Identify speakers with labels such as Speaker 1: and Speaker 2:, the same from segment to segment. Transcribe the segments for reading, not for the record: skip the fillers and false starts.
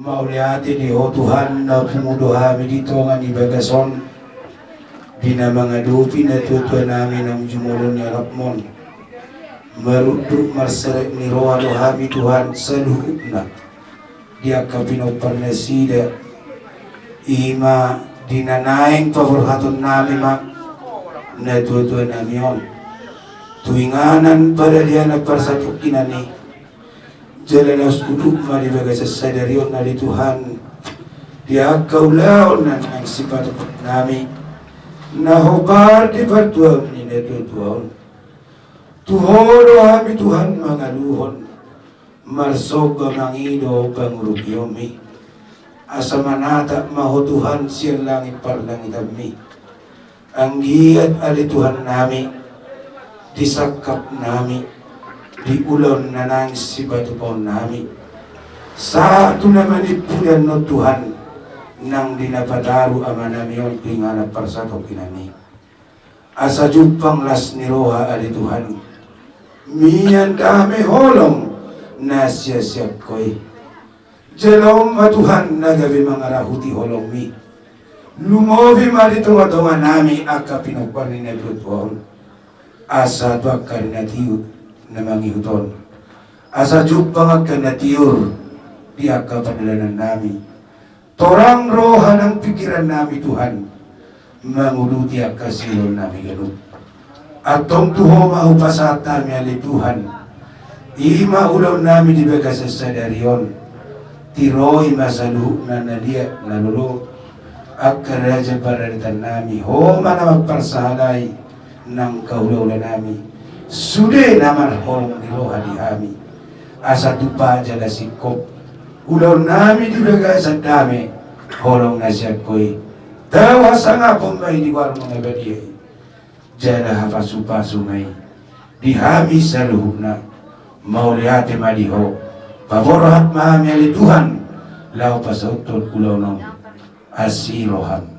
Speaker 1: Mauliati di o Tuhan na pumuduhami dito nga ni Bagason bina mga dupi na tutuwa namin ang jumulong ni Rapmon maruduk marsarek ni roha dohami Tuhan sa luhub na dia kapinoparnasida ima dinanaing paborhaton namin na tutuwa namin yon tuinganan pada dia na parsatuk kinani jalanos uduk mari bagai sesadarion na di Tuhan dia kaulaon na ang sifat nami nahobar di bertuam ni na tutuan tuhoro kami Tuhan mangaluhon marsoga mangido pangurugyomi asa manata maho Tuhan siya langit parlangit kami ang giat ali Tuhan nami disakap nami di ulon na nang sibatupon nami satu naman ipunan no Tuhan nang dinapadaru ama nami yon pinganap parsato kinami asa jupang las ni roha ali Tuhan miyan kami holong na siya koy jalom Tuhan nagabi mga rahuti holong mi lumobi malitunga-tunga nami akka pinagpanin na tutuon asa tuakar na tiyo na mangihuton asa jupang agkanatiyor di akka padalanan nami torang roha ng pikiran nami Tuhan manguluti akka silon nami ganun atong tuho mahupasat nami ali Tuhan ima ulaw nami di bagasasadarion tiroy masalu na nadia nalulu akka raja pararitan nami ho mana magparsahalay ng kaulaw nami sude naman holong niroha di ami asa tupa jala sikop ulaw nami di bagay sa dami holong na siya ko'y tawa sa nga pumay di warang mga badiyay jala hapasupa sumay di hami sa luhub na mauliate maliho paborohat mahami ali Tuhan lao pa sa utol ulaw ng asirohan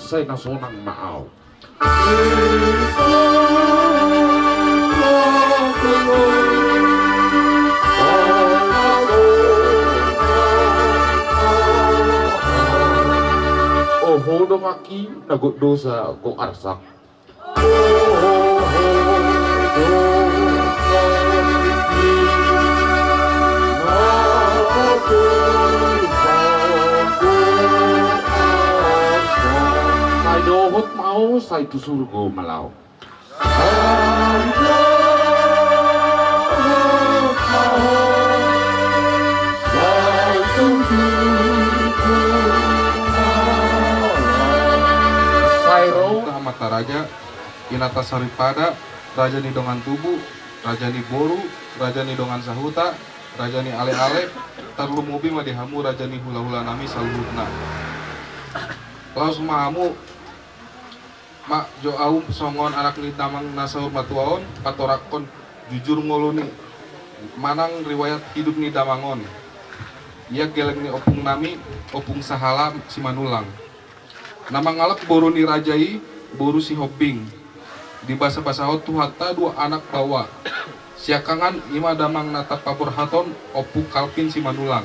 Speaker 2: say nasonang maaw. Oho domaki nagot dosa go arsak. Dohot mau say tu surgo malaw. Sayro mata raja inata saripada raja ni dongan tubuh raja ni boru raja ni dongan sahuta raja ni ale-ale tarlu mobi madihamu raja ni hula-hula nami saluhutna laos mahamu mak jo au songon anak ni tamang nasaur matuaon patorakon jujur ngoluni manang riwayat hidup ni damangon ia geleng ni opung nami opung sahala si manulang nama ngalap boru ni rajai boru si hoping di basa-basa tu hatta dua anak bawa siakangan ima damang nata pabor haton opu kalpin si manulang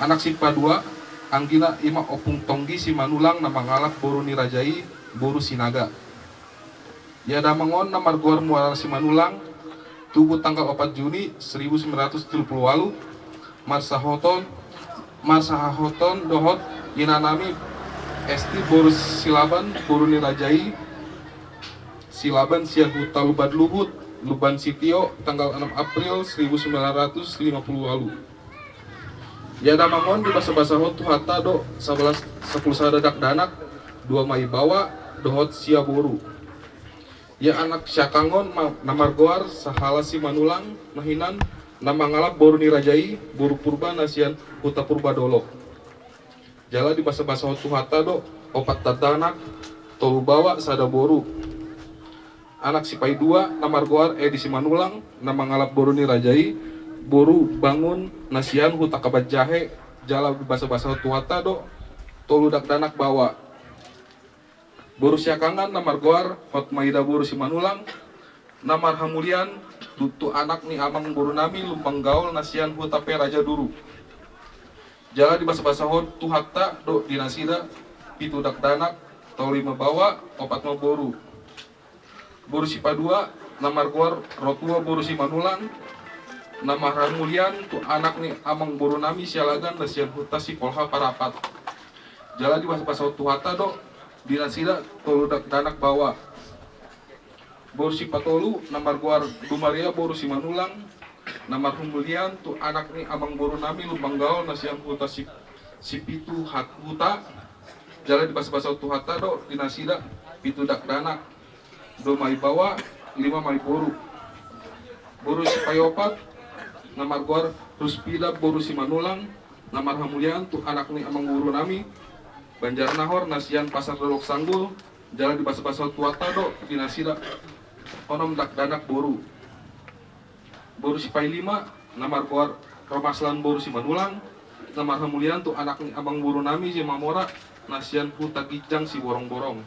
Speaker 2: anak si padua anggina ima opung tonggi si manulang nama ngalap boru ni rajai boru sinaga ya damangon na margor muara si manulang tubuh tanggal 4 Juni 1978 marsahahoton dohot inanami esti boru silaban boru ni rajai silaban siahu talubad luhut luban sitio tanggal 6 April 1950 lalu Ya damangon di basa-basa hot tu hata do 11 10 sadadak danak 2 mai bawa dohot sia boru. Ya anak syakangon namargoar sahala si manulang mahinan namangalap boru ni rajai boru purba nasian huta purba dolok. Jala di basa-basa hot tu hata do 4 tadanak tolu bawa sada boru. Anak si pai 2 namargoar di si manulang namangalap boru ni rajai boru bangun nasian huta kabat jahe jala basa-basa tuata do tolu dak danak bawa boru siakangan namar goar hot maida boru si manulang namar hamulian tutu anak ni amang boru nami lumpang gaul nasian huta pe raja duru jala di basa-basa hot tuhata do dinasida pitu dak danak tolu 5 bawa 4 ma boru boru si padua namar goar rotua boru si manulang nama Ramulian tu anak ni amang boru nami sialagan nasian huta si polha parapat jala di basa-basa tuhata do dinasida tolu dak danak bawa boru si patolu namar guar dumaria boru si manulang nama Ramulian tu anak ni amang boru nami lumbang gaul nasian huta si pitu hat huta jala di basa-basa tuhata do dinasida pitu dak danak 2 mai bawa 5 mai boru boru si payopat namar gor ruspida boru si manulang namar hamulian tu anak ni amang guru nami Banjar Nahor nasian pasar dolok sanggul jalan di basa-basa tuata do dinasida onom dak danak boru boru si pai 5 namar gor romaslan boru si manulang namar hamulian tu anak ni amang guru nami si mamora nasian huta gijang si borong-borong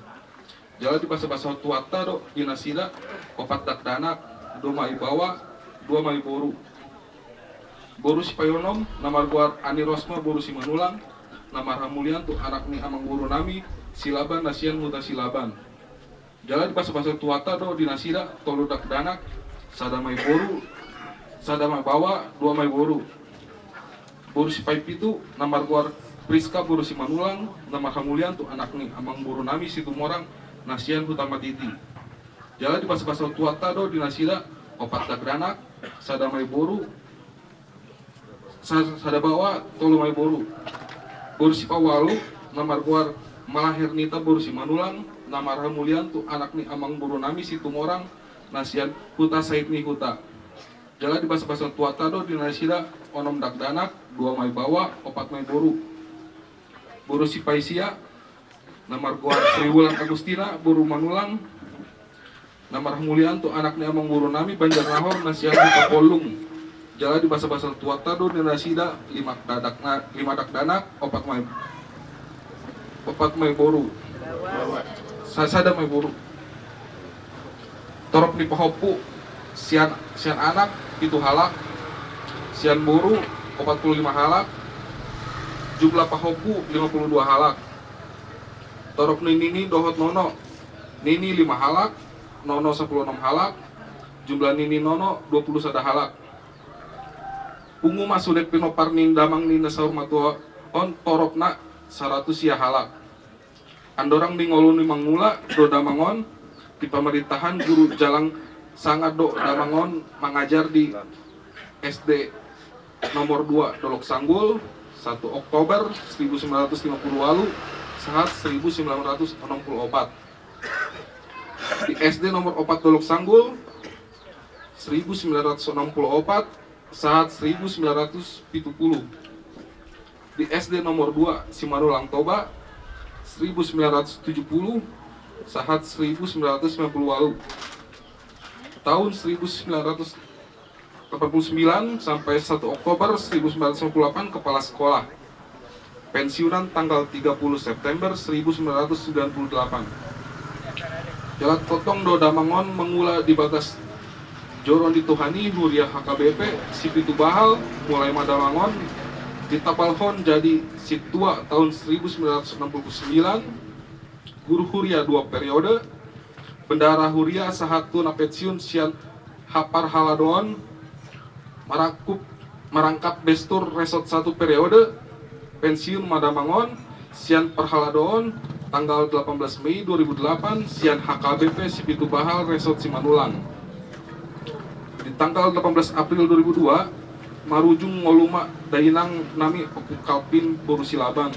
Speaker 2: jalan di basa-basa tuata do dinasida 4 dak danak 2 mai bawa 2 mai boru boru si payonom namar guar ani rosma boru si manulang namar hamulian tu anak ni amang guru nami silaban nasian huta silaban jala di basa-basa tuata do dinasida tolu dak danak sada mai boru sada mai bawa 2 mai boru boru si pai pitu namar guar Priska boru si manulang namar hamulian tu anak ni amang guru nami si tumorang nasian huta matiti jala di basa-basa tuata do dinasida 4 dak danak sada mai boru sada bawa tolu mai boru boru si pawalu namar guar malahernita boru si manulang namar hamulian tu anak ni amang boru nami si tumorang nasian huta said ni huta jala di basa-basa tuata do dinasida onom dak danak 2 mai bawa 4 mai boru boru si paisia namar guar Sri Wulan Agustina boru manulang namar hamulian tu anak ni amang boru nami Banjar Nahor nasian huta polung jala di basa-basa tuata do dinasida 5 dak danak 4 mai boru sada mai boru torop ni pahopu sian anak itu halak sian boru 45 halak jumlah pahopu 52 halak torop ni nini dohot nono nini 5 halak nono 16 halak jumlah nini nono 20 sada halak pungu masudek pinopar nindamang nina saur matua on torokna 100 sia halak andorang di ngolun ni mangula do damangon di pemerintahan guru jalang sangat do damangon mengajar di SD nomor 2 Dolok Sanggul 1 Oktober 1958 saat 1964 di SD nomor 4 Dolok Sanggul 1964 saat 1970 di SD nomor 2 Simanulang Toba 1970 saat 1998 tahun 1989 sampai 1 Oktober 1998 kepala sekolah pensiunan tanggal 30 September 1998 jalan potong do damangon mengula di batas Joron dituhani Huria HKBP si pitu bahal mulai madamangon di Tapalhon jadi si tua tahun 1969 guru Huria 2 periode bendara Huria sahatu na pensiun sian hapar haladon merangkap bestur resort 1 periode pensiun madamangon sian perhaladon tanggal 18 Mei 2008 sian HKBP si pitu bahal resort Simanulang. Di tanggal 18 April 2002, marujung ngoluma dahinang nami oku kalpin boru silaban.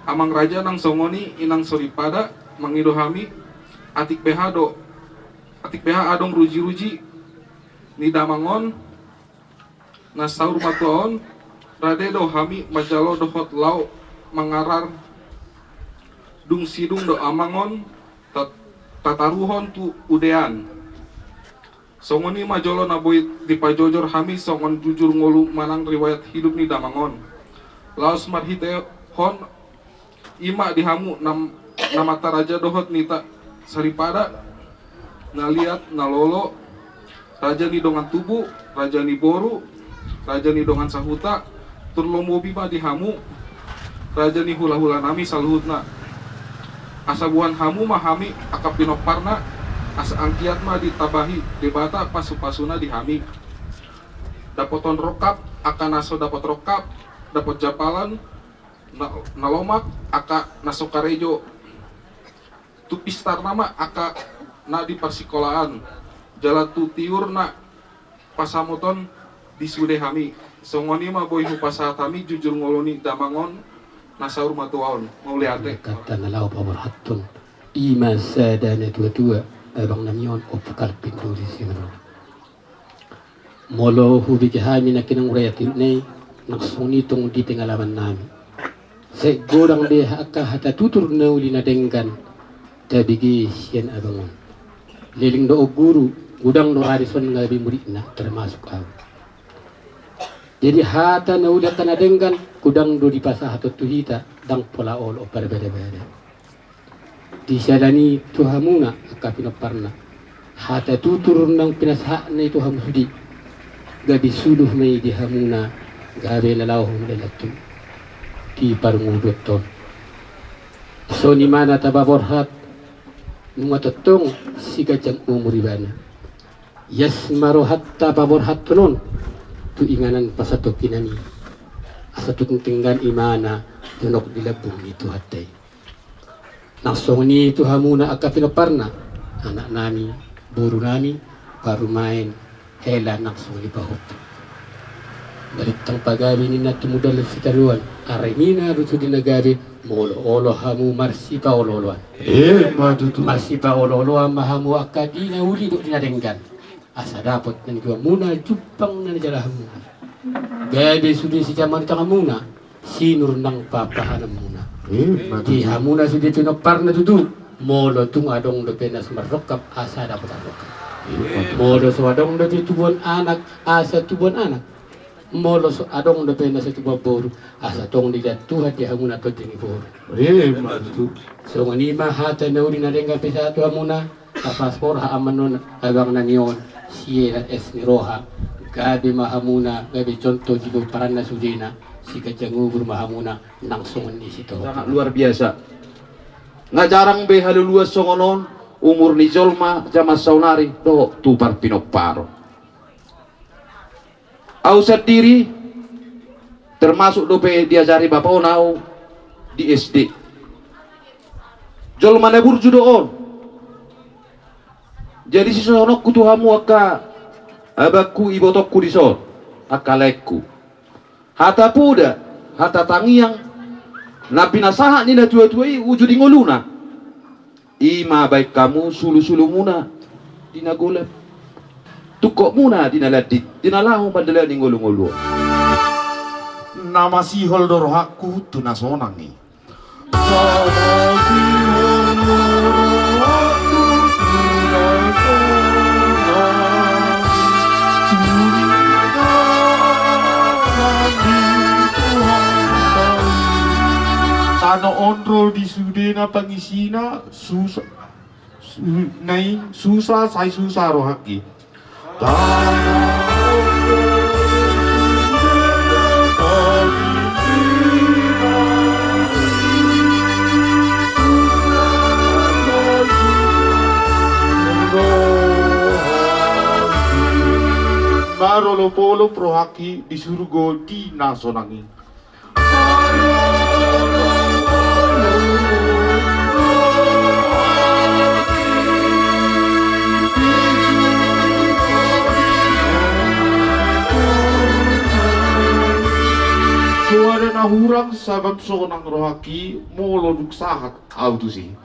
Speaker 2: Amang raja nang songoni inang soripada mangido hami atik beha adong ruji-ruji ni damangon nasaur matuon rade do hami majalo dohot lau mangarar dung sidung do amangon tataruhon tu udean. Songoni majolo naboy dipajojor hami songon jujur ngolu manang riwayat hidup ni damangon. Laos marhite hon ima dihamu namata raja dohot nita saripada naliat nalolo raja ni dongan tubu, raja ni boru, raja ni dongan sahuta, turlomo bima dihamu raja ni hula-hula nami saluhutna. Asa buhan hamu mahami akap pinoparna, asa angkiat mah ditabahi debata pasu-pasuna dihami. Dapoton rokap akan naso dapat rokap, dapat japalan nalomak aka nasokarejo. Tupistar nama aka na di persikolahan jala tu tiur na pasamuton di sude hami. Songoni mah boy hupasa kami jujur ngoloni damangon nasaur matuaon mauliate
Speaker 3: kata nalau pawar hatun ima sadana tua abang namion opkal pintu di sini molo hubi kehami na kinang urayati nei naksoni tong di pengalaman nami se godang de aka hata tutur nauli na denggan tabigi sian abangon liling do guru gudang do harison ngabi muridna termasuk aku. Jadi hata nauli kana denggan gudang do di pasah hatot tuhita dang pola ol opar beda-beda. Disadani tuhamuna aka pinoparna hata tutur nang pinasha na itu hamsudi gabi suluh mai dihamuna gabe lalau melatu di parungudot ton. So ni mana tababorhat numatotong si kajang umuribana yes maro hatta baborhat tunon tu inganan pasato kinani asatutong tinggan imana tunok dilabung itu hatay naksoni itu hamuna aka pinoparna anak nami buru nami baru main hela naksoni bahut balitang pagabi ni natumudal fitaruan arimina rutu dinagabi molo olo hamu marsipa ololoan
Speaker 4: Matutu.
Speaker 3: marsipa ololoan mahamu akadina uli do dinadenggan asa dapat nan gua muna jupang nan jala hamu gabi sudi si jaman tanga muna sinur nang papahanam muna di hamuna sudi pinoparna tutu molo tung adong do penas marokap asa dapat arokap molo so adong do tubuan anak asa tubuan anak molo so adong do penas tubuan boru asa tong lidat tuhan di hamuna to tingi boru
Speaker 4: Matutu.
Speaker 3: so ngani ma hata nauli na denga pesa tu hamuna paspor ha amanon abang nanion siya es ni roha gabi mahamuna gabi contoh jibo paranna sudina si kajangugur mahamuna nang songon di situ
Speaker 4: Sangat luar biasa. Nga jarang be haluluas songonon umur ni jolma jamas saunari do tupar pinoparo. Au sendiri termasuk dope diajari bapak onau di SD. Jolma nebur judoon. Jadi si sonok kutuhamu aka abaku ibotokku di son akalekku hata puda hata tangiang na pinasaha ni na tua-tuai wujud ngoluna ima baik kamu sulu-sulu muna dinagolap tukok muna dinaladit dinalahu padala ni ngolu-ngolu
Speaker 5: nama si holdor hakku tu nasonangi Tano onrol di sudena pangisina susah nai susah sai susah rohaki Marolo polo prohaki disuruh godi nasonangi mahurang saban sonang rohaki moloduk sahat autu sih.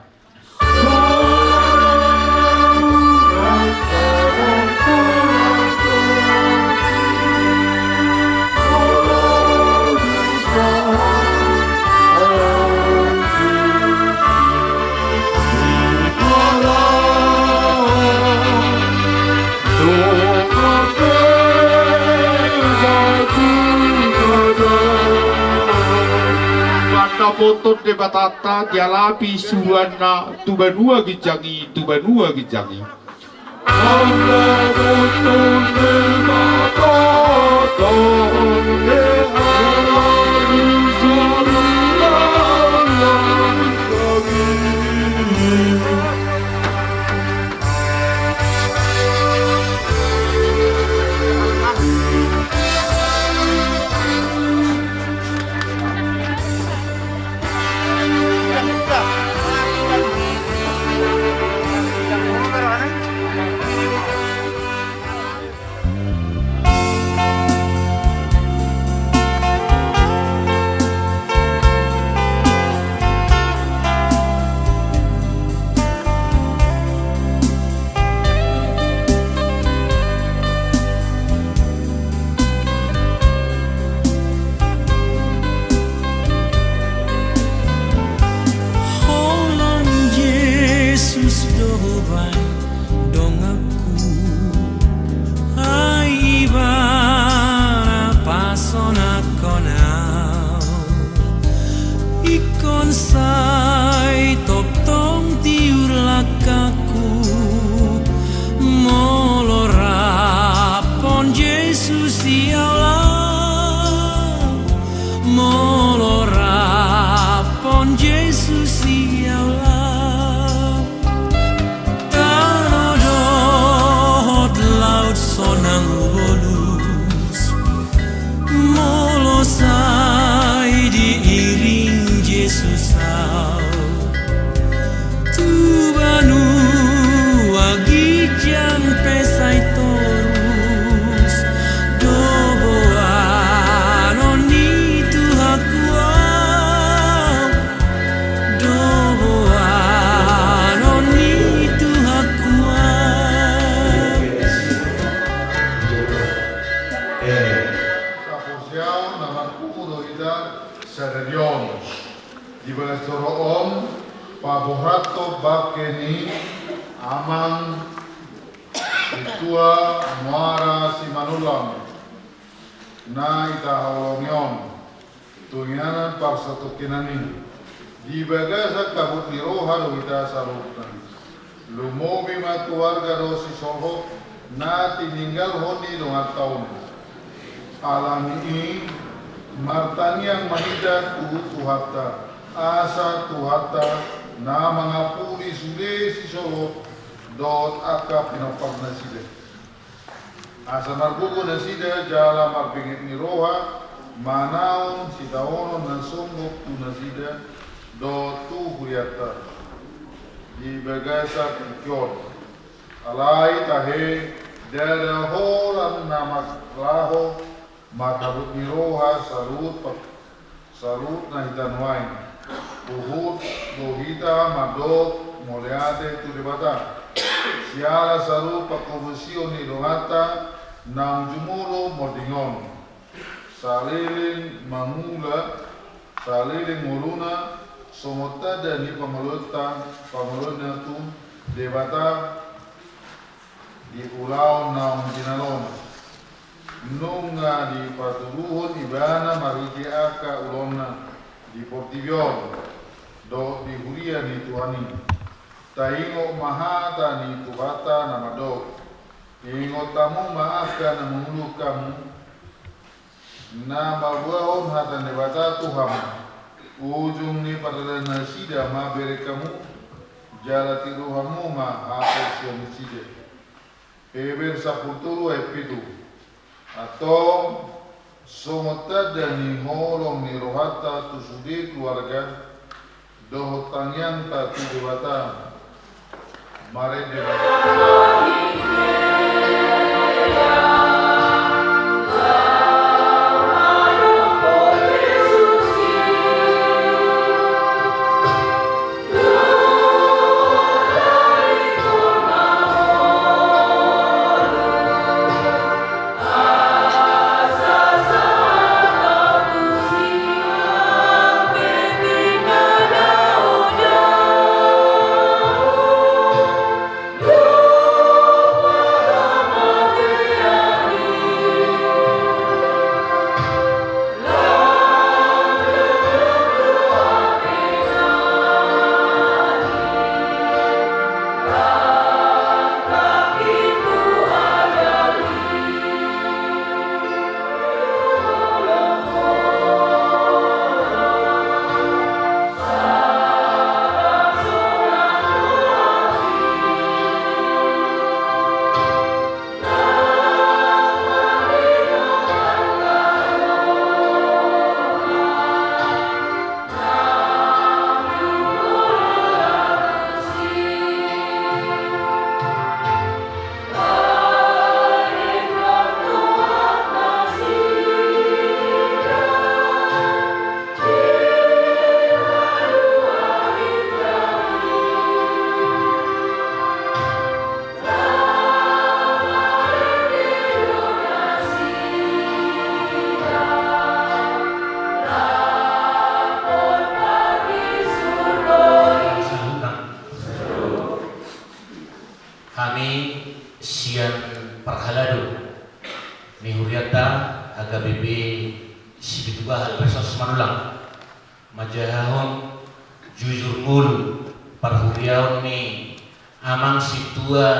Speaker 5: Potong de batata dialapi suana tubanua gijangi tubanua gijangi. Allah potong de batata Paborato bakeni amang itua muara simanulam na ita haulongion tungianan parsatu kinani di bagasa kabut niroha do ita sarutan lumobi ma keluarga do si soho na tininggal honi do tahun alami ini martani yang mahida tuhata asa tuhata na mga puli sude si Solo dot aka pinapag na sida. Asa marbugo na sida jala marbingit ni Roha manaon si taonon ng sumbok tu na sida dot tu huyata di bagasa kikyon alay tahe dada holan na maklaho makabut ni Roha sarut na hitanwain Uhud, Dohita, Madok, Moleate, Tudebata. Siala saru pakobusio ni Lohata, Nang Jumulo, Modingon. Saliling Mamula, Saliling Muluna, Somota dan ni Pamalota, Pamalona tu, Debata, di Pulau Nang Jinalona. Nunga di Paturuhun, Ibana, Mariki Aka, Ulona. Di Portivion do di Huria ni Tuhani taingo mahata ni Tuhata namado ingo tamu maafkan na mulu kamu na mabuahon hata nebata Tuham ujung ni pada nasida ma bere kamu jala tiruhamu ma hata siamiside eber sapulturu epitu atau somota dan holong ni rohata tu sudi keluarga dohotang yang tak tu dewata mare dewata
Speaker 6: Yesus Haladu ni huriata HKBP Sibitubahal Resos Manulang majahon jujur mulu parhuriaon ni amang situa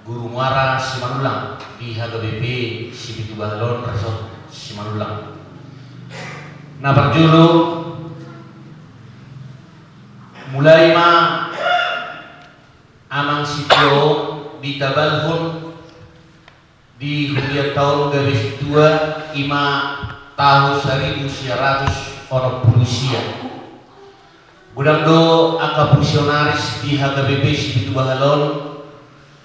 Speaker 6: guru muara Simanulang di HKBP Sibitubahalon Resort Simanulang. Nah berjulu mulai amang sitio di Tabalhon di huriat tahun 2002 ima tahun 1900 orang pulusia. Gudang do aka fungsionaris di HKBP Sibitubahalon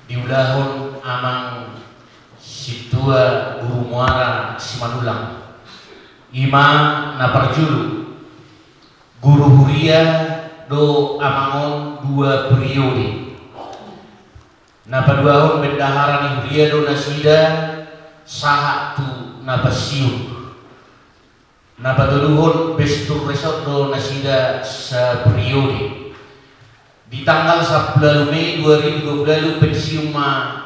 Speaker 6: diulahon amang situa guru muara Simanulang. Ima na parjulu guru huria do amangon 2 periode. Na paduahon bendahara ni huria do nasida saha tu na basiun. Na paduluhon bestur resort do nasida sa periode. Di tanggal 11 Mei 2020 pensiun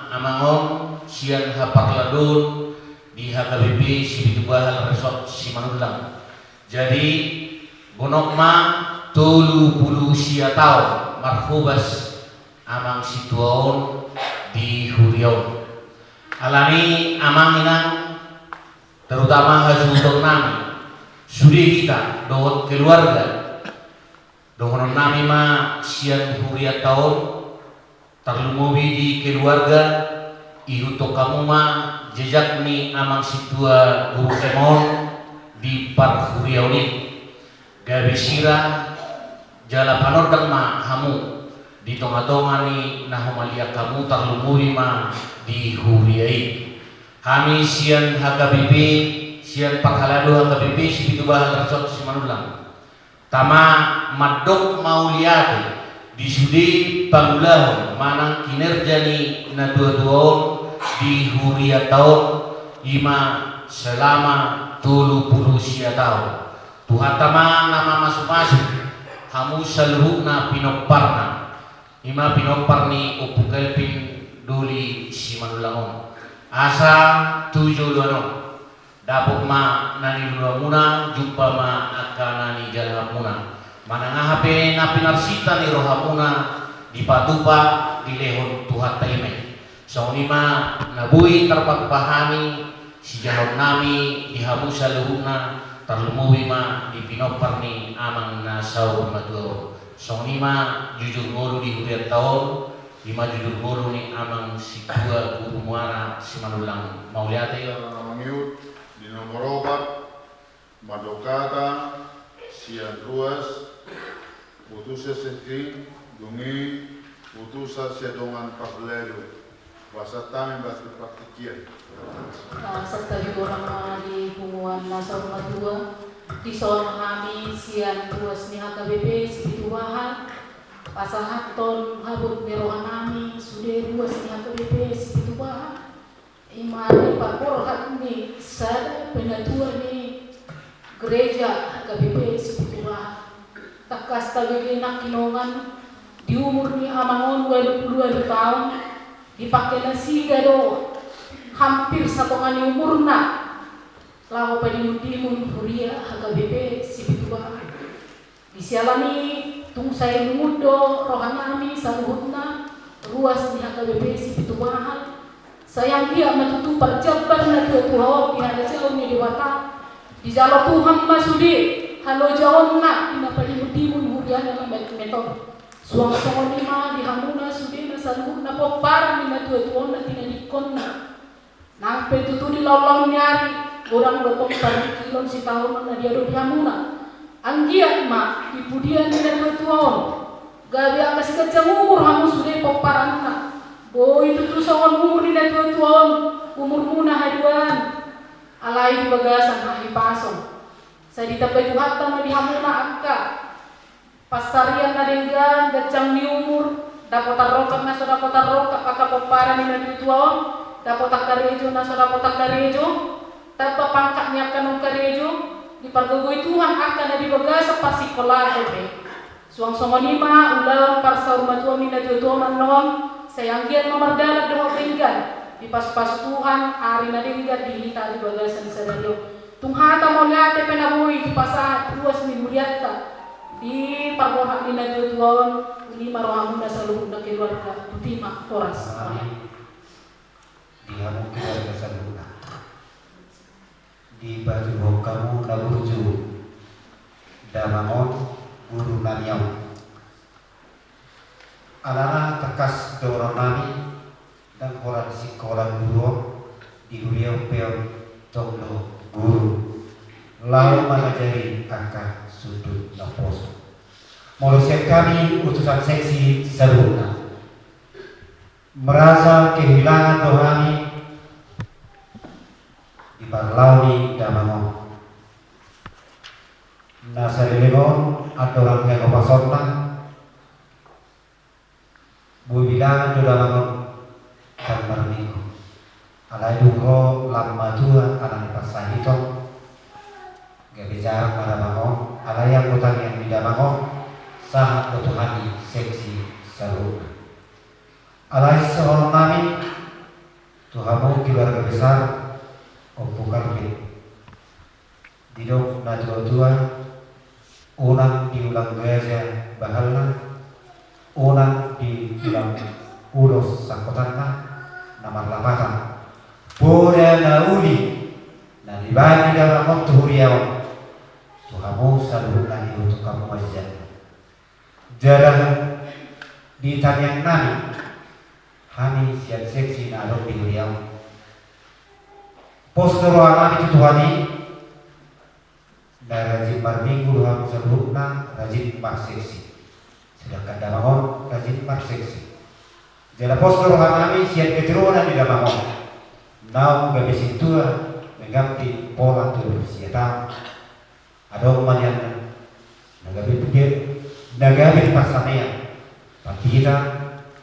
Speaker 6: amangon sian hapakladon di HKBP Sibitubahal Resort Simanulang. Jadi gonok tolu puluh sia tahun marhubas amang situaon di huriaon. Alani amang inang terutama hasil nami sudah kita dohon keluarga dohon nami sian huriat tahun terlumobi di keluarga ihuto kamu jejak ni amang situa guru emon di parhuriaoni gawe sira jala panodang hamu di tonga-tonga ni nahumalia kamu tarlumuri di huriai kami sian HKBP sian parhalado HKBP Sibitubahal Resort Simanulang tama madok mauliate di sudi pangulahon manang kinerja ni na dua-duaon di huriat tahun ima selama 30 sia tahun Tuhan tama nama masuk-masuk hamu saluhna pinoparna ima pinopar ni upukelpin duli Simanulangon asa 7 luano dapok nani luamuna jumpa akanani jalhamuna manang hape na pinarsita ni rohamuna di patupa di lehon Tuhan taime saunima nabui terpahami si jalon nami di hamusa luhuna terlumuwi di pinopar ni amang nasau matuo saunima jujur ngolu di huriat tahun lima jujur ngolu ni amang si dua guru muara Simanulang mauliate
Speaker 5: Mangiut di nomor obat madokata sian ruas putusa sentri dungi putusa sedongan pavlero wasatami batu praktikian
Speaker 7: serta juga orang di punggungan nasa rumah 2 di seorang kami sian ruas ni HKBP Sibitubahal pasal hakton habut merohan kami sudah ruas ni HKBP Sibitubahal iman di pakor hak ni sada penatua ni gereja HKBP Sibitubahal takas tabigi nak kinongan di umur ni amangon 22 tahun dipakai nasi gado hampir satongan umurna lawa padimun huria HKBP Sibitubahal disialami tung saya mudo rohanami saluhutna ruas di HKBP Sibitubahal sayang dia matutu perjabar na Tuhan di hada jauh ni diwata di jalo Tuhan masudi halo jauh na ina padimun huria dalam metode suang songonima di hamuna sudi na saluhutna popara ni na Tuhan na tinadikonna nang petutu di lolong nyari orang dotong tadi kilon si tahun na dia do hamuna anggiat di pudian ni na Tuhan gabi akas kecang umur hamu sudah poparanna boy itu songon umur ni na Tuhan umur muna haduan alai di bagasan hahi pasong saya ditapai Tuhan tama di hamuna akka pasarian na denggan gacang di umur dapat rokat na sudah dapat rokat pakai poparan ni na Tuhan dapat karejo na sudah dapat karejo tanpa pangkatnya kanong karejo di paggagoy Tuhan akan na di bagasa pasi kolate suang songonima ulang parsa umat tuamin na tutuan noam sayanggian mamardalag daw pinggan di pas-pas Tuhan hari nadingga di hita di bagasan sadario tunghata mo liate penabui di pasahat ruas minggu diatta di parbohak di tuan ini marohamu na saluhud na keluarga tutima oras
Speaker 8: di hamu keluarga saluhud di baju kamu na burju damangon guru nanyau alana tekas dorong nami dan koran sekolah guru di beliau peon tonglo guru lalu mengajari angka sudut noposo manusia kami utusan seksi Saluhutna merasa kehilangan rohani di parlauni damangon nasari lengon atau orang yang kopasotna bubilangan do damangon dan marmiko alai duko lama tua anak pasahito gak bicara pada bangun alai yang kotang yang tidak bangun sangat ketuhani seksi Saluhutna alai seorang nami Tuhanmu keluarga besar Opo Karpit didok na tua unang diulang gereja bahalna unang diulang ulos sangkotanna namar lapatan Boda na uli na dibagi dalam waktu huriawan Tuhanmu Saluhutna untuk kamu majjan jarang di tanyang nami hani siap seksi na alok di huriawan pos dorongan itu Tuhani dan rajin minggu Tuhan Saluhutna rajin seksi sedangkan damangon rajin seksi jadi pos dorongan kami siap keturunan di damangon Nau gak bisa tua mengganti pola tuh siapa ada orang yang nagabi pikir nagabi pasannya tapi kita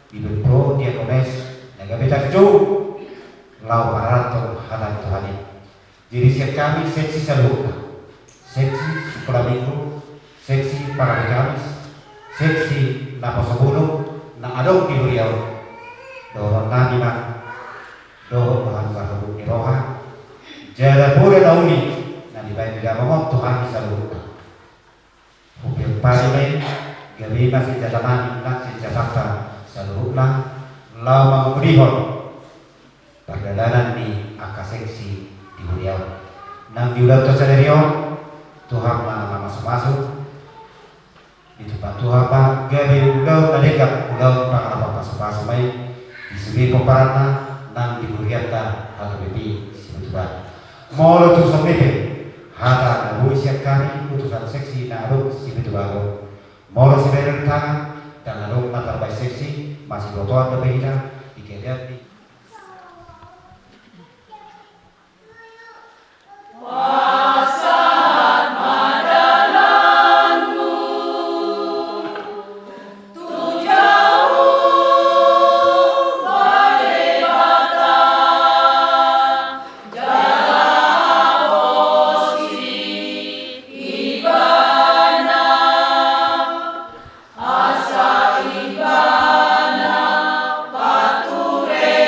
Speaker 8: hidup pro dia komes nagabi takju lau parato halan Tuhan jadi siap kami seksi Saluhutna seksi sekolah minggu seksi para Kamis seksi napa sebelum na adong di beliau dorong nami mah doh Tuhan Saluhut di roha jada boleh nauni na dibaik tidak ngomong Tuhan Saluhutna hukum parlemen gabi masih jataman nak si Jakarta Saluhutna lau mengudihon perjalanan di angka seksi di beliau nang diulang tersendirion Tuhan mana masuk-masuk di tempat Tuhan pak gabi ulau nadekap ulau pak apa masuk-masuk baik di segi peparatna nang diburiata atau bebi sebetulnya mau tu sampai hata nabu siap kami utusan seksi naruh sebetulnya mau sebenarnya tangan dan naruh mata baik seksi masih botohan lebih kita dikelihat di
Speaker 9: Asa ibana pature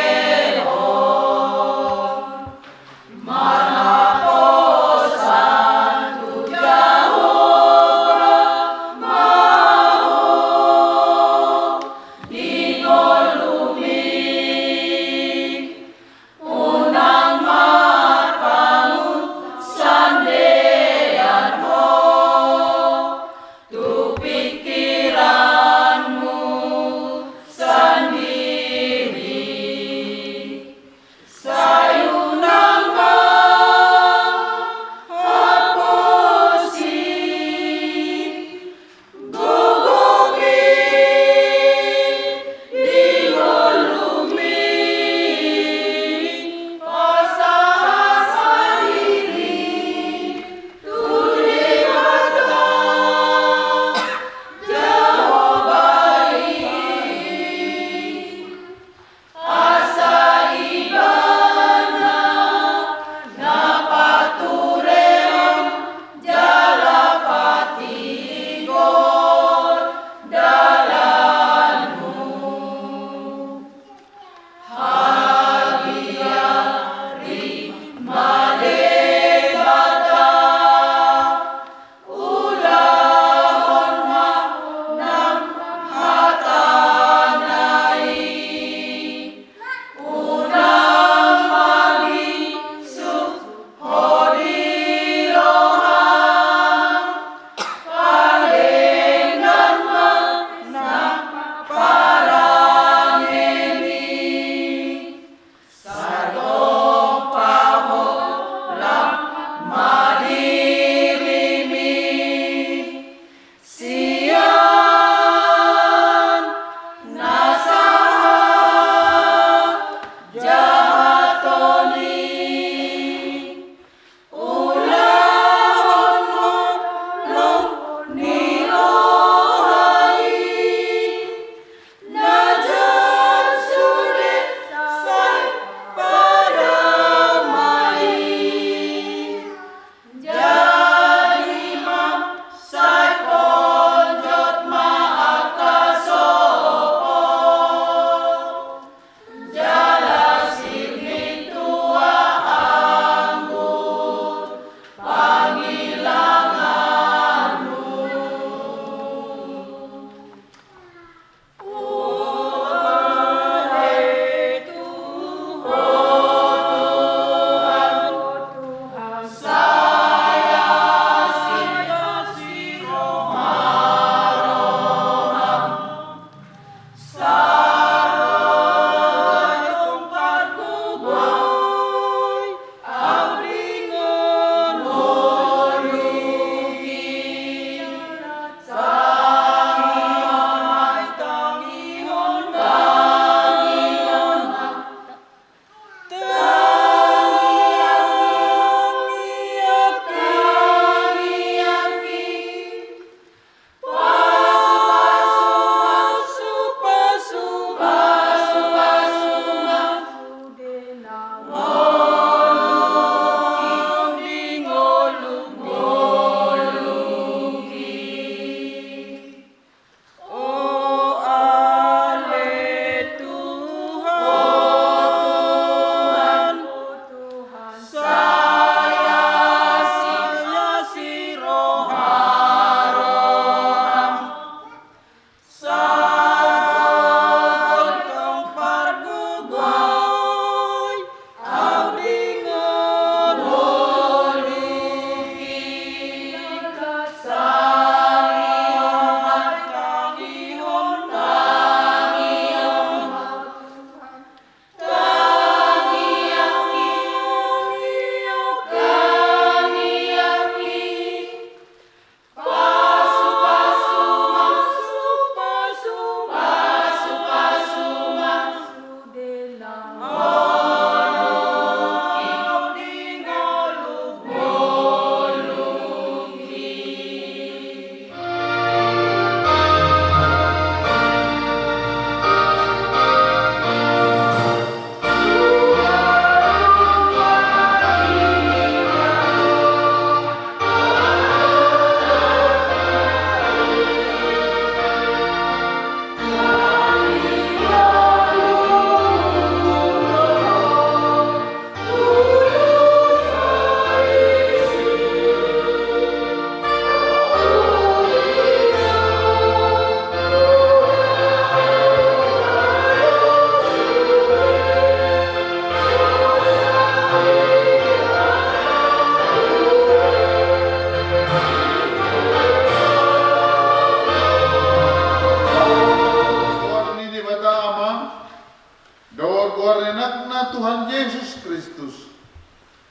Speaker 9: Yesus Kristus.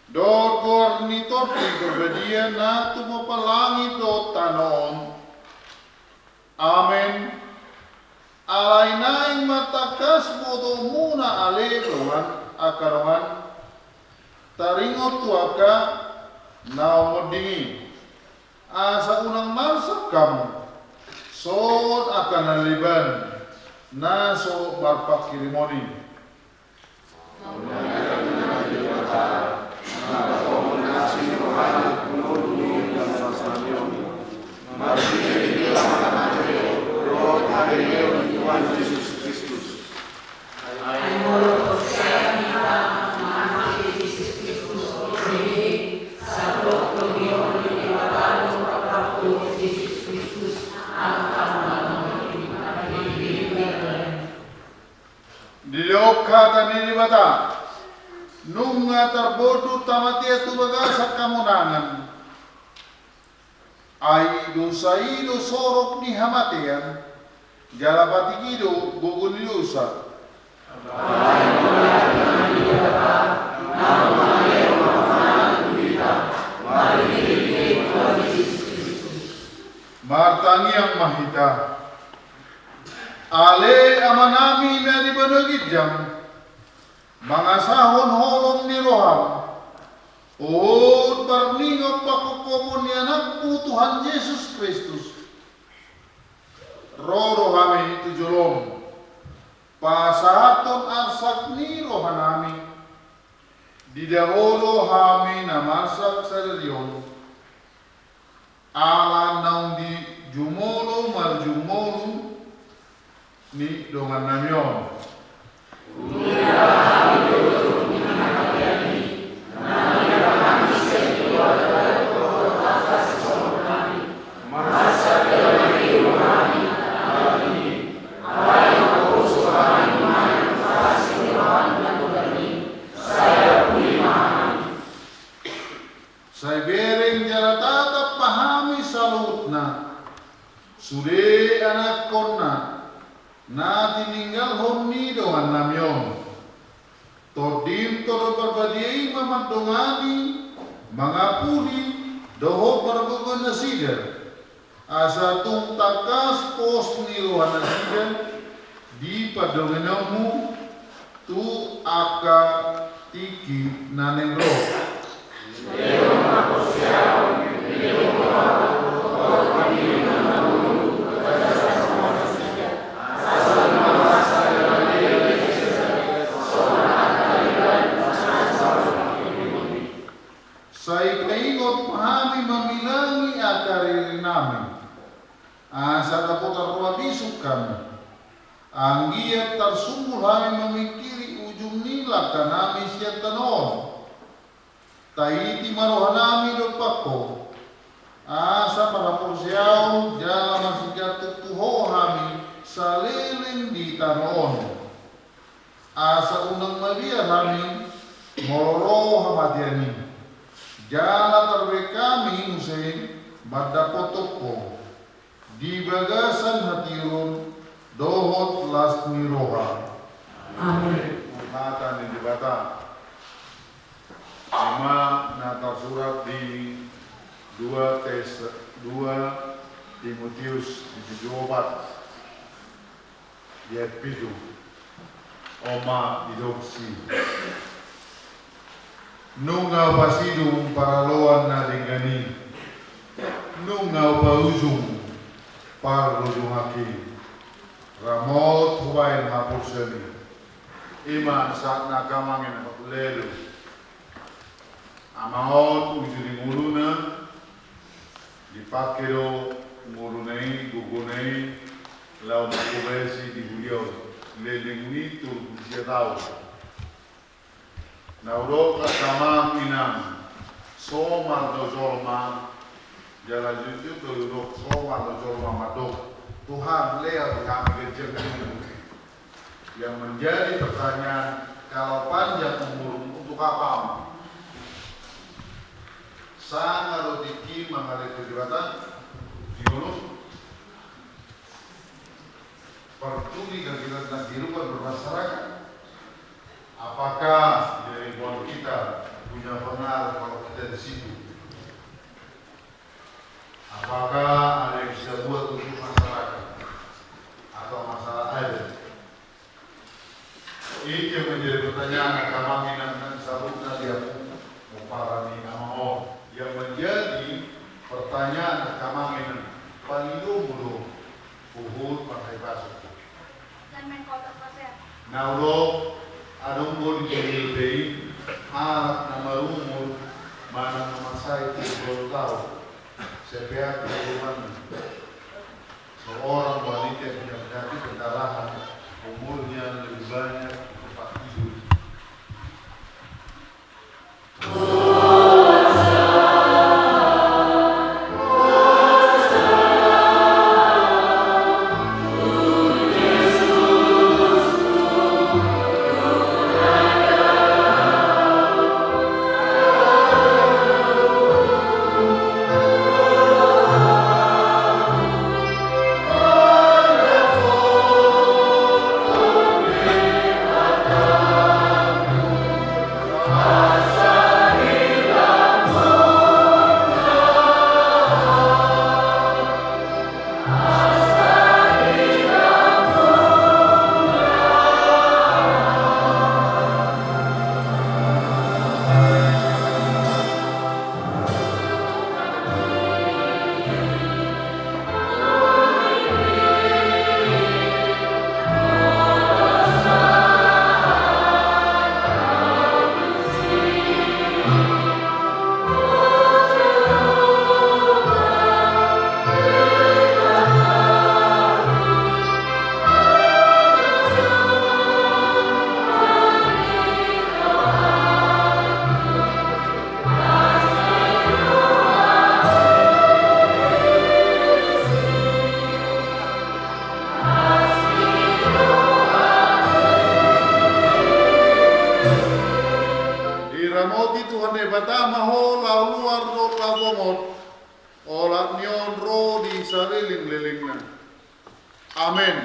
Speaker 9: Dogor ni topi berbadia na tumapalangi do tanon. Amen. Alay naing matakas modo muna alerohan akarohan. Taringot tuaka naumodingi. Asa unang marsakam. Sod akan naliban. Na so barpakirimoni. Kata nini bata nunga terbodoh tamatia tu baga sa kamunangan ai dosaido sorok ni hamatian jalapati kido gugun yusa martangi yang mahita ale amanami na di banagidjam mga sahon holong ni Roham o parningog pakukomon ni anak putuhan Yesus Kristus Rohami tujulong pasahaton arsak ni Rohanami di daholo hami na masak sa reliyon ala naung di jumolo marjumolo ni dongan namyon saya bering jala tatap pahami salut na sude anak konna na tininggal honni doan namyon todim todo berbadiai mamandongani mangapuni doho bergugun nasigar asa tung takas pos niluan nasigar di padongenamu tu aka tiki nanengro Saya kaingot pahami mamilangi akari namin. Asa taputar ruabisuk kami. Anggiat tarsumul kami memikiri ujung nila kanami siya tanon. Tahiti marohanami do pako. Asa para porsiyaw jala masigat tuho kami sa liling di tanon. Asa unang mabiya kami mororo hamadiani. Jala terbe kami Hussein badapotoko di bagasan hatirun dohot lasmi roha. Amin. Mata ni dibata. Ama nata surat di 2 Timotius di 7 di epidu. Oma idopsi. Nunga pasidung paraloan na dingani nunga pauzung parlujung haki ramot huwain hapurseni ima saat nakamangin lelu amaot ujuri nguruna dipakiro ngurunai gugunai lau makubesi di beliau leling ni tur usia tahu Nauro kasama minam somar do jorma jala jujur do dok somar do jorma madok Tuhan lea kami kecil yang menjadi pertanyaan kalau panjang umur untuk apa? Sangat rotiki mengalih kejahatan diurus pertuni kegiatan kehidupan bermasyarakat Apakah di lingkungan kita punya benar kalau kita di situ? Apakah ada yang bisa buat untuk masyarakat atau masalah air? Ini yang menjadi pertanyaan kami dan sabutna dia memparani nama yang menjadi pertanyaan kami paling dulu uhur pakai pasuk. Nah, lo ada umur di LPI, nama umur mana nama saya belum tahu. Saya bagaimana seorang wanita yang punya penyakit pendarahan umurnya lebih banyak tempat tidur. Amin.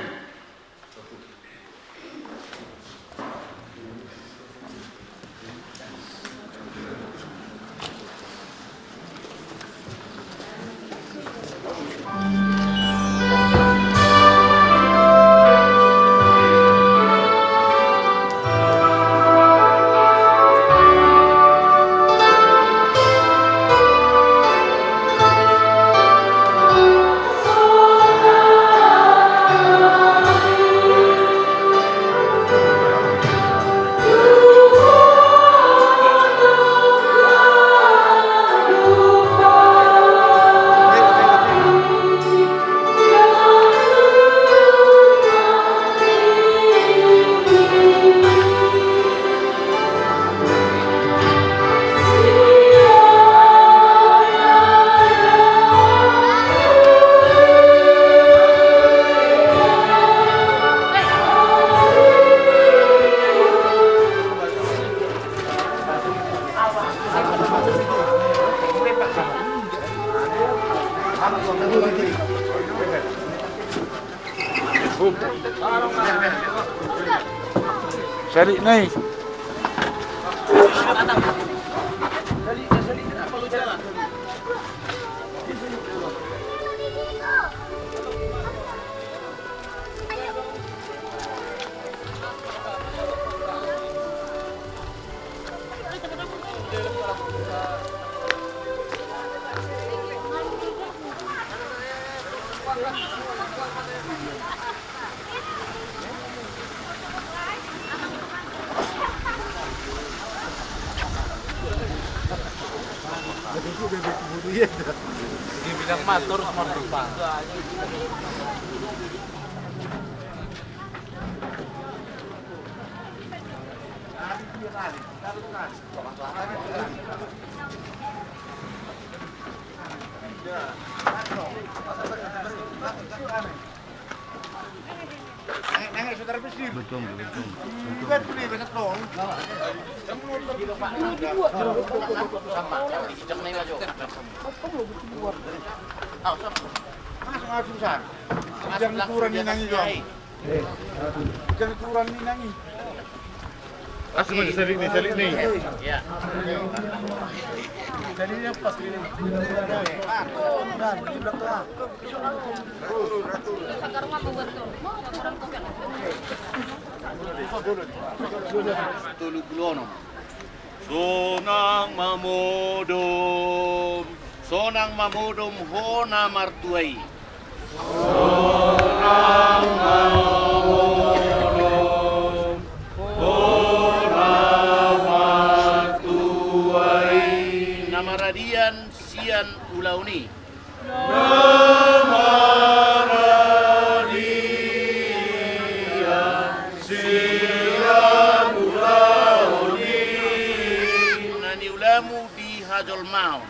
Speaker 10: Cari nih. Bilang matur semua berubah. Betul. Bukan beli banyak dong. Langsung susah. Jangan kurang nangi dong. Jangan kurang nangi.
Speaker 9: Asli masih salik nih.
Speaker 6: Ya.
Speaker 10: Jadi yang pas ini.
Speaker 6: Sonang mamodom hona martuai. Namaradian sian ulauni. Nani ulamu di Hajol Maun.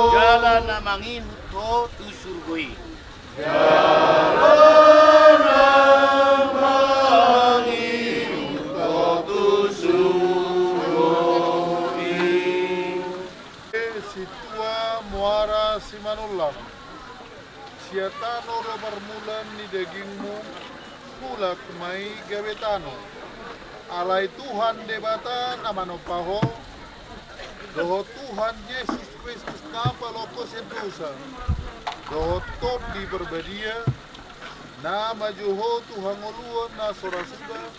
Speaker 6: Jalan namangin to tusurgoi.
Speaker 9: Situa muara simanullam. Siatano ro marmulan ni dagingmu, pula kumai gawetano. Alai Tuhan debata namano paho, doho Tuhan Yesus Kristus napa loko sedosa, doho top di berbadia, nama Joho Tuhan ngoluan na sorasuda,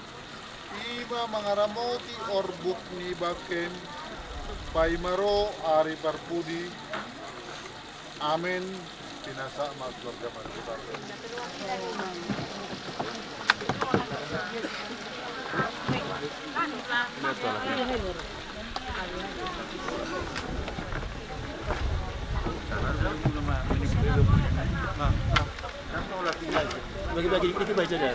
Speaker 9: ima mangaramoti orbuk ni baken, paimaro ari parpudi, amin. Binasa mas keluarga mas.
Speaker 10: Bagi-bagi kita baca dah.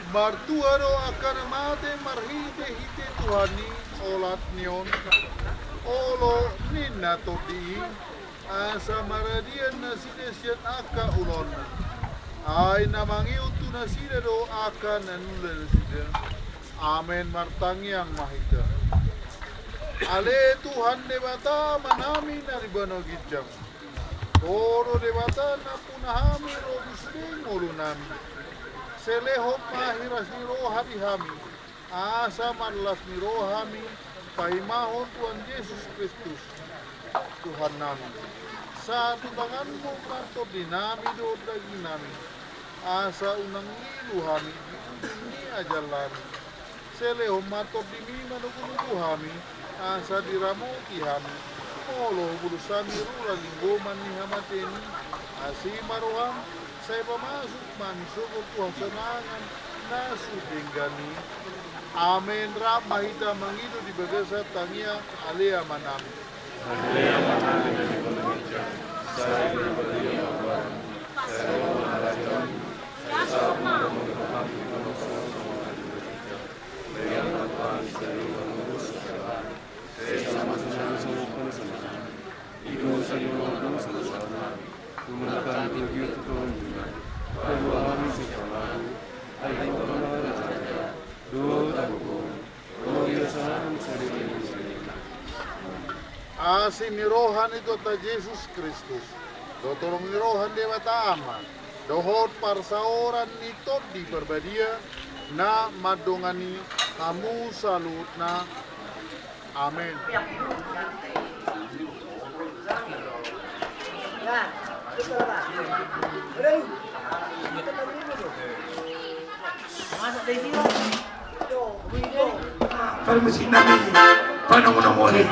Speaker 9: Martuaro akan mate marhite hite Tuhani olat nion olo ninna todi asa maradian naside siat aka ulona ay namangi utu naside do aka nanula naside amen martangi yang mahita ale Tuhan debata manami naribano gijam oro debata na punahami ro bisring ulu nami Seleho mahiras ni rohami hami, asa malas ni rohami, paimahon Tuhan Yesus Kristus, Tuhan nami. Sa tutanganmu kanto dinami do dagi nami, asa unang ilu hami, ini ajalami. Seleho mato dimi manugunugu hami, asa diramuti hami, molo bulusami rura linggoman ni hamateni, asimaroham, saya pemasuk mansuko kuasanangan nasu denggani amen ramahita mangido di bagasa tangia alea manami Asi mirohan itu ta Yesus Kristus. Do tolong mirohan Dewa Ta'ama. Dohot parsaoran nito di berbadia na madongani kamu salut na. Amin.
Speaker 1: Permisi nami, panong-nongoli.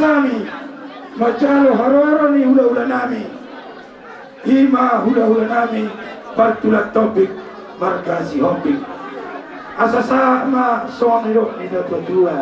Speaker 1: sami majalo haroroni hula-hula nami ima hula-hula nami bartulat topik markasi homping asasa ma soniro ni tua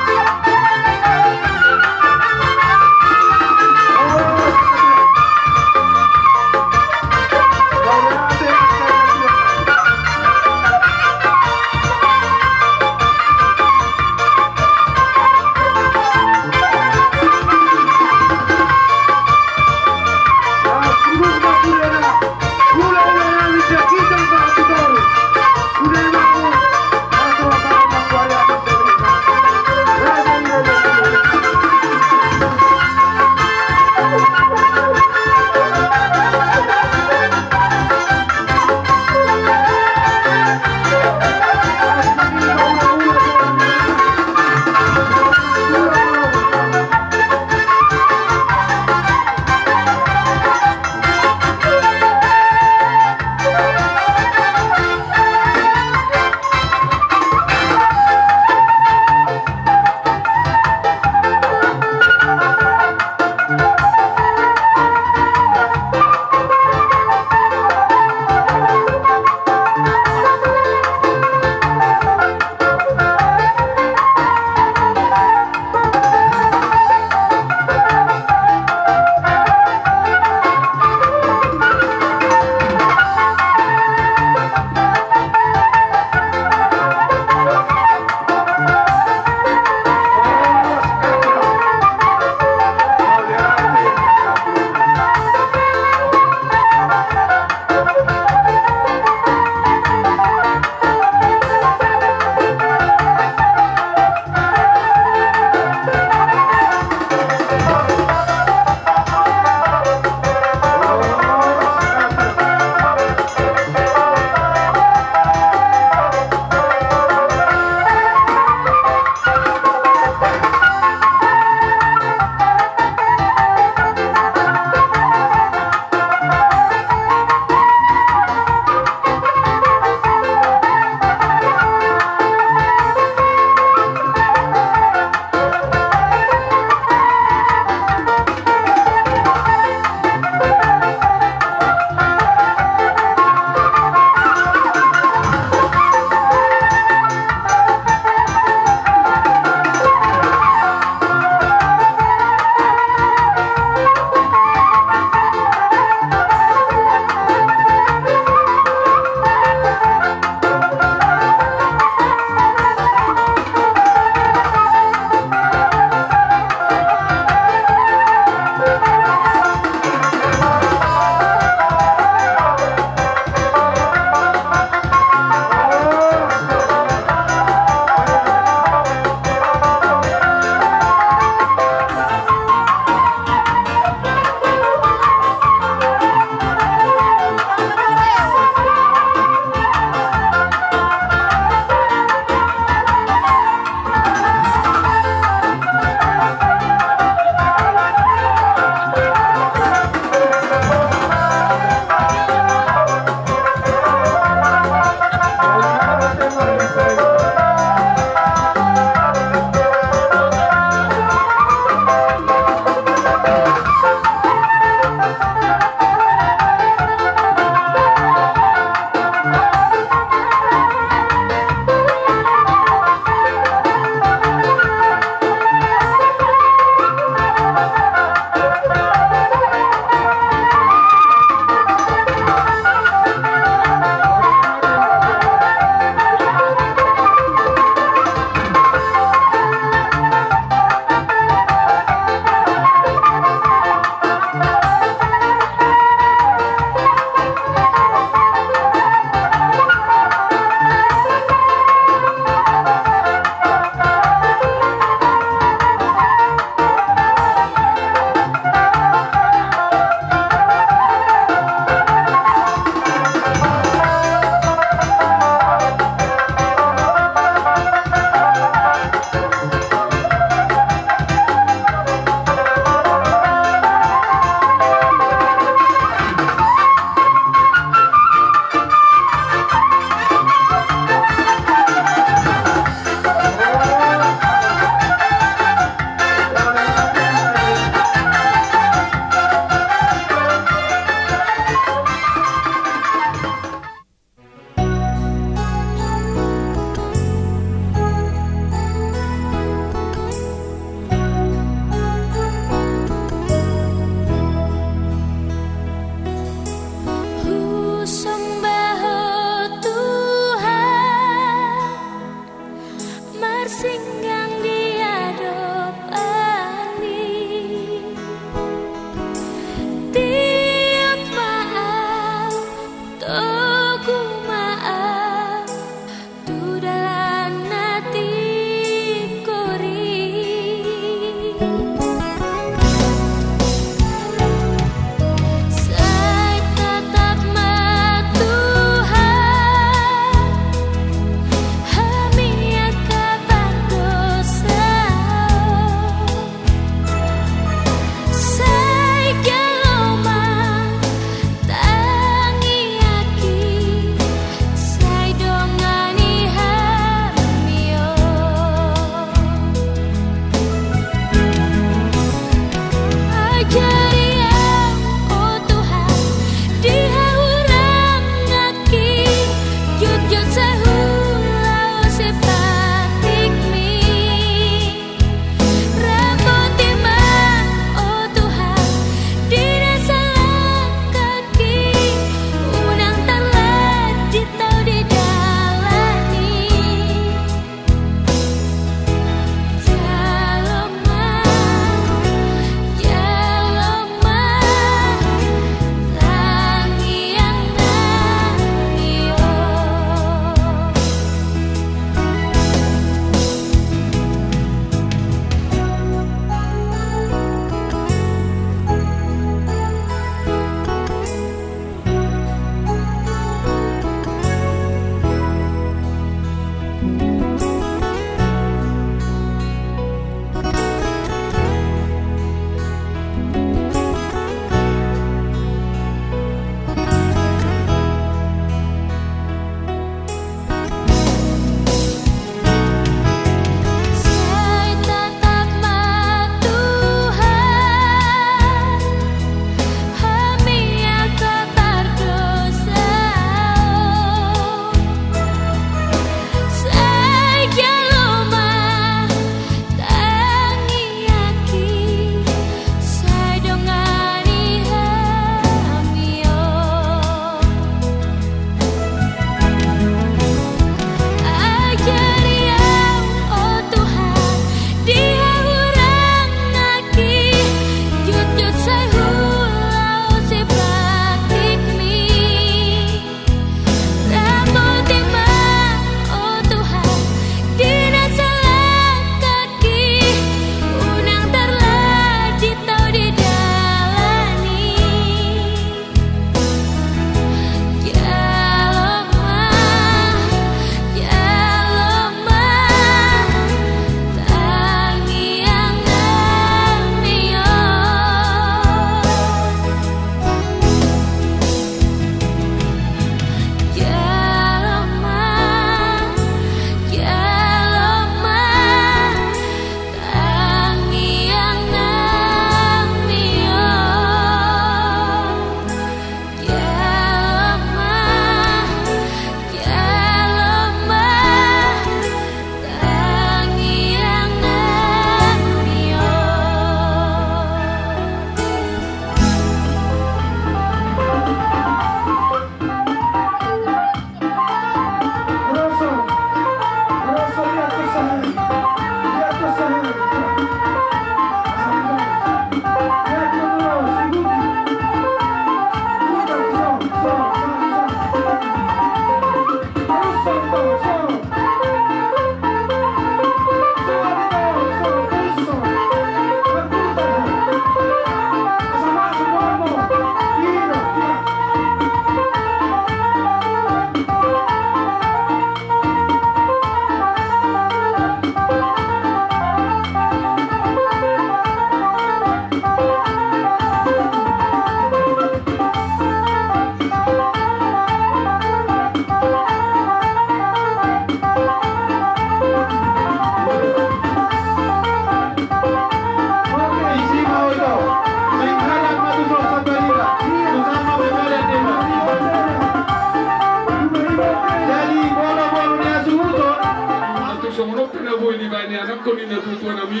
Speaker 11: anak ko ni natutuwa nami,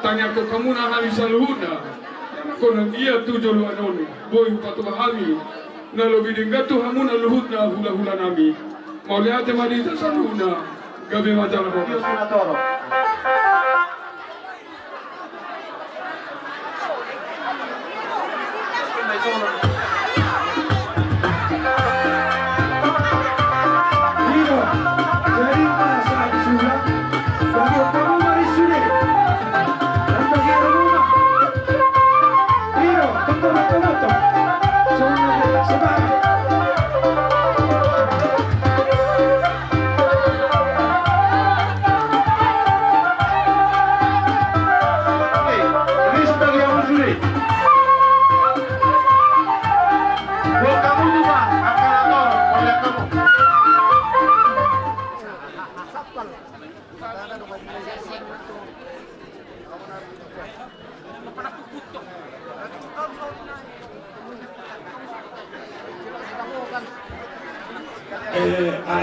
Speaker 11: tanya ko kamu na kami sa luhuna. Ko nang iya tujuh anon, boy patuwa kami. Na lobi dingga tu hamu na luhut na hula-hula nami. Mau lihat temanita sa luhuna, gabi majalah ko.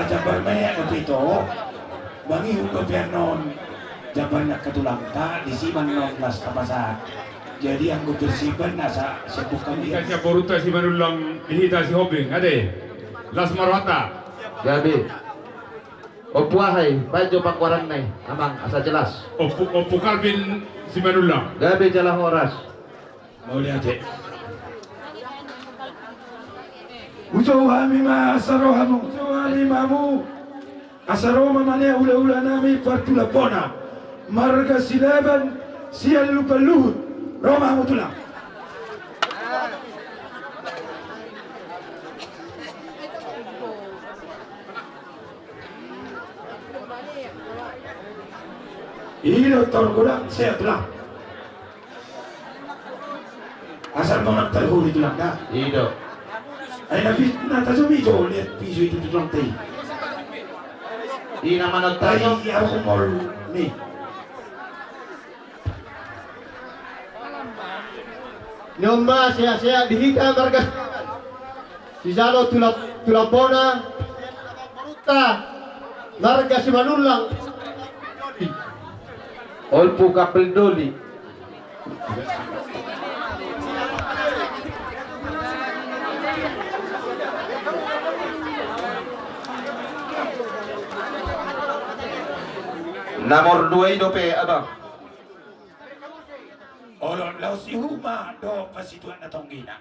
Speaker 1: Jaban maya itu bangi hukum non jaban nak ketulang tak disiman non las kapasa. Jadi aku bersimpan nasa sebukan dia.
Speaker 11: Kasih boruta si manulang dihita si hobing ade. Las marwata.
Speaker 4: Gabi. Opu ahai, baju pangkuaran nai, amang asa jelas.
Speaker 11: Opu Calvin si manulang.
Speaker 4: Gabi jalah horas.
Speaker 1: Mau lihat deh. Ujohami ma asarohamu, ujohami mamu. Asaroma mane ula-ula nami partula pona. Marga silaban sial lupa luhut. Roma mutulang. Ilo torgolang saya tulang. Asal mau terhuli tulang dah.
Speaker 4: Ido.
Speaker 1: Ay na tasumi jo lihat piso itu tulang teh.
Speaker 4: Di nama notayo.
Speaker 1: Ay ako mol ni.
Speaker 12: Nyomba sia-sia dihita marga si Zalo tulapona maruta marga si manulang
Speaker 4: Olpu kapel doli. Nomor 2 itu pe abang.
Speaker 1: Olon lau si huma do pasituan na tonggina.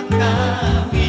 Speaker 13: Kami